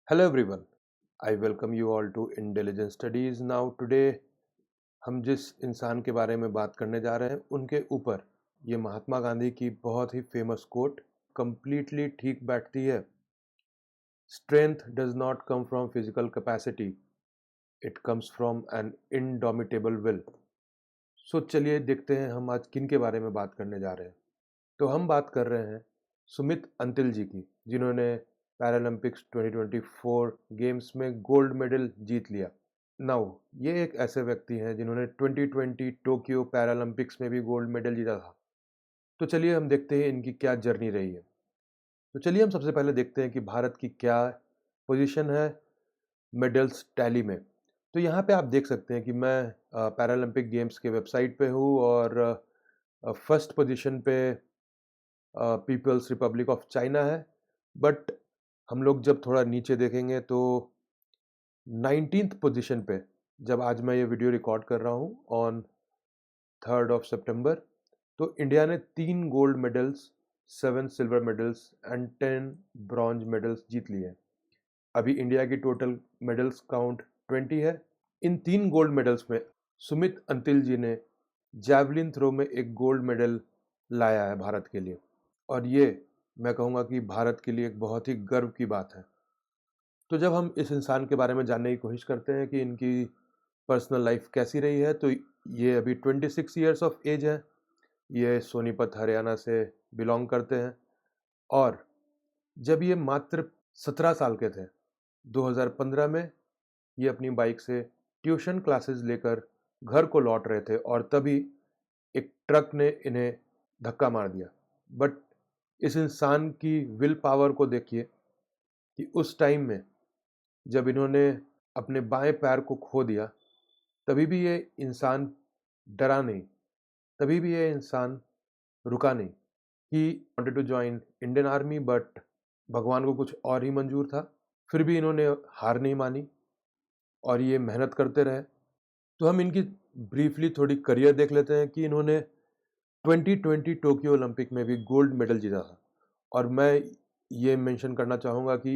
Hello everyone, I welcome you all to Intelligent Studies. Now today हम जिस इंसान के बारे में बात करने जा रहे हैं उनके ऊपर ये महात्मा गांधी की बहुत ही फेमस कोट कंप्लीटली ठीक बैठती है। Strength does not come from physical capacity, it comes from an indomitable will. So चलिए देखते हैं हम आज किन के बारे में बात करने जा रहे हैं। तो हम बात कर रहे हैं सुमित अंतिल जी की, जिन्होंने पैरालंपिक्स 2024 गेम्स में गोल्ड मेडल जीत लिया। नाउ ये एक ऐसे व्यक्ति हैं जिन्होंने 2020 टोक्यो पैरालंपिक्स में भी गोल्ड मेडल जीता था। तो चलिए हम देखते हैं इनकी क्या जर्नी रही है। तो चलिए हम सबसे पहले देखते हैं कि भारत की क्या पोजीशन है मेडल्स टैली में। तो यहाँ पे आप देख सकते हैं कि मैं पैरालंपिक गेम्स के वेबसाइट पे हूँ और फर्स्ट पोजीशन पे पीपल्स रिपब्लिक ऑफ चाइना है। बट हम लोग जब थोड़ा नीचे देखेंगे तो 19th पोजीशन पे, जब आज मैं ये वीडियो रिकॉर्ड कर रहा हूँ ऑन 3rd ऑफ सितंबर, तो इंडिया ने 3 gold medals, 7 silver medals and 10 bronze medals जीत लिए हैं। अभी इंडिया की टोटल मेडल्स काउंट 20 है। इन 3 गोल्ड मेडल्स में सुमित अंतिल जी ने जैवलिन थ्रो में एक गोल्ड मेडल लाया है भारत के लिए, और ये मैं कहूँगा कि भारत के लिए एक बहुत ही गर्व की बात है। तो जब हम इस इंसान के बारे में जानने की कोशिश करते हैं कि इनकी पर्सनल लाइफ कैसी रही है, तो ये अभी 26 ईयर्स ऑफ एज है। ये सोनीपत हरियाणा से बिलोंग करते हैं और जब ये मात्र 17 साल के थे, 2015 में ये अपनी बाइक से ट्यूशन क्लासेस लेकर घर को लौट रहे थे और तभी एक ट्रक ने इन्हें धक्का मार दिया। बट इस इंसान की विल पावर को देखिए कि उस टाइम में जब इन्होंने अपने बाएं पैर को खो दिया, तभी भी ये इंसान डरा नहीं, तभी भी ये इंसान रुका नहीं। He wanted to join Indian army, but भगवान को कुछ और ही मंजूर था। फिर भी इन्होंने हार नहीं मानी और ये मेहनत करते रहे। तो हम इनकी ब्रीफली थोड़ी करियर देख लेते हैं कि इन्होंने 2020 टोक्यो ओलंपिक में भी गोल्ड मेडल जीता था, और मैं ये मेंशन करना चाहूँगा कि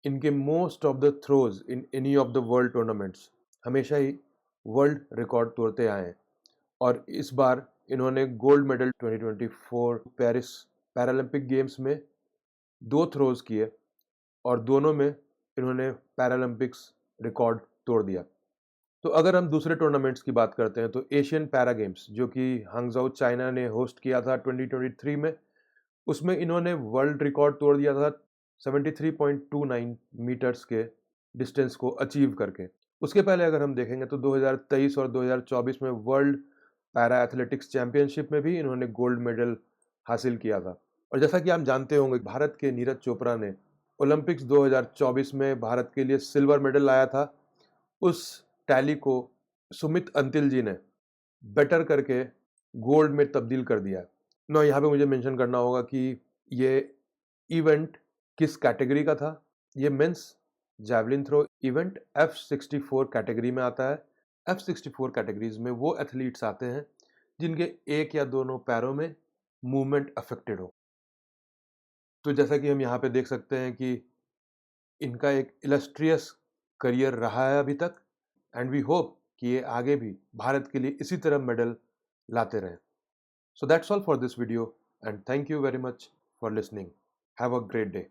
इनके most of the throws in any of the world tournaments हमेशा ही वर्ल्ड रिकॉर्ड तोड़ते आए हैं। और इस बार इन्होंने gold medal 2024 Paris Paralympic games में 2 थ्रोज किए और दोनों में इन्होंने पैरालंपिक्स रिकॉर्ड तोड़ दिया। तो अगर हम दूसरे टूर्नामेंट्स की बात करते हैं तो एशियन पैरा गेम्स, जो कि हांगझाऊ चाइना ने होस्ट किया था 2023 में, उसमें इन्होंने वर्ल्ड रिकॉर्ड तोड़ दिया था 73.29 मीटर्स के डिस्टेंस को अचीव करके। उसके पहले अगर हम देखेंगे तो 2023 और 2024 में वर्ल्ड पैरा एथलेटिक्स चैंपियनशिप में भी इन्होंने गोल्ड मेडल हासिल किया था। और जैसा कि आप जानते होंगे, भारत के नीरज चोपड़ा ने ओलंपिक्स 2024 में भारत के लिए सिल्वर मेडल लाया था। उस टैली को सुमित अंतिल जी ने बेटर करके गोल्ड में तब्दील कर दिया। ना यहाँ पे मुझे मेंशन करना होगा कि ये इवेंट किस कैटेगरी का था। ये men's javelin throw event F64 category में आता है। F64 कैटेगरीज में वो एथलीट्स आते हैं जिनके एक या दोनों पैरों में मूवमेंट अफेक्टेड हो। तो जैसा कि हम यहाँ पे देख सकते हैं कि इनका एक इलस्ट्रियस करियर रहा है अभी तक, एंड वी होप कि ये आगे भी भारत के लिए इसी तरह मेडल लाते रहें। So that's all for this video and thank you very much for listening. Have a great day.